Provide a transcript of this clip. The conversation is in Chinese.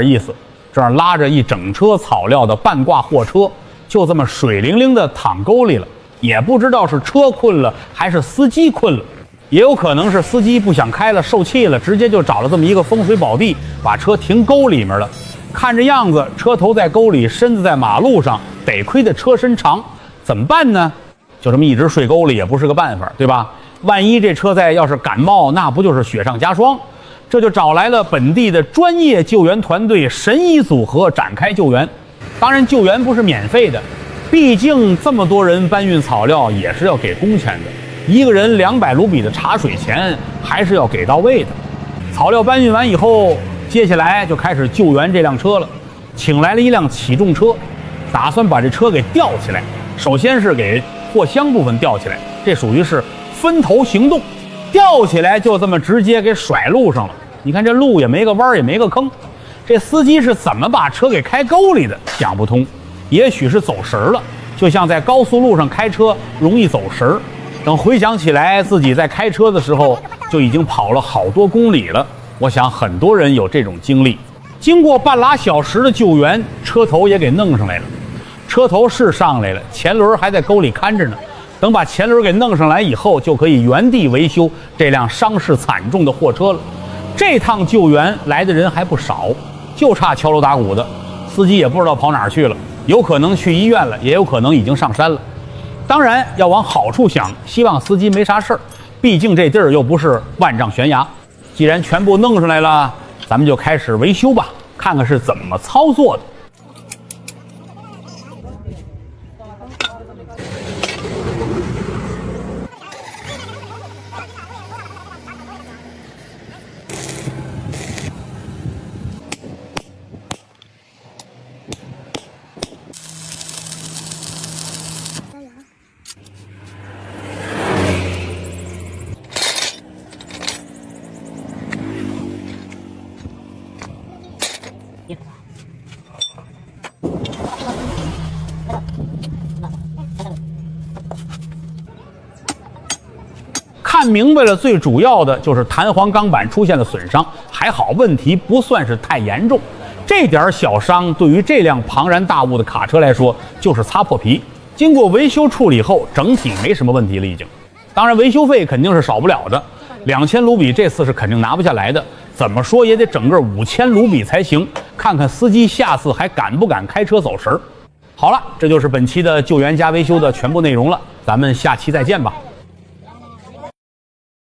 意思。这样拉着一整车草料的半挂货车，就这么水灵灵的躺沟里了。也不知道是车困了还是司机困了，也有可能是司机不想开了，受气了，直接就找了这么一个风水宝地，把车停沟里面了。看这样子，车头在沟里，身子在马路上，得亏的车身长，怎么办呢？就这么一直睡沟里也不是个办法，对吧？万一这车在要是感冒，那不就是雪上加霜？这就找来了本地的专业救援团队，神医组合展开救援。当然，救援不是免费的，毕竟这么多人搬运草料也是要给工钱的，一个人200卢比的茶水钱还是要给到位的。草料搬运完以后，接下来就开始救援这辆车了，请来了一辆起重车，打算把这车给吊起来。首先是给货箱部分吊起来，这属于是分头行动，吊起来就这么直接给甩路上了。你看这路也没个弯也没个坑，这司机是怎么把车给开沟里的？想不通，也许是走神了，就像在高速路上开车容易走神，等回想起来自己在开车的时候就已经跑了好多公里了。我想很多人有这种经历。经过半拉小时的救援，车头也给弄上来了。车头是上来了，前轮还在沟里看着呢。等把前轮给弄上来以后，就可以原地维修这辆伤势惨重的货车了。这趟救援来的人还不少，就差敲锣打鼓的。司机也不知道跑哪儿去了，有可能去医院了，也有可能已经上山了。当然要往好处想，希望司机没啥事儿，毕竟这地儿又不是万丈悬崖。既然全部弄上来了，咱们就开始维修吧，看看是怎么操作的。看明白了，最主要的就是弹簧钢板出现了损伤，还好问题不算是太严重。这点小伤对于这辆庞然大物的卡车来说就是擦破皮。经过维修处理后，整体没什么问题了已经。当然维修费肯定是少不了的，2000卢比这次是肯定拿不下来的，怎么说也得整个5000卢比才行。看看司机下次还敢不敢开车走神儿。好了，这就是本期的救援加维修的全部内容了，咱们下期再见吧。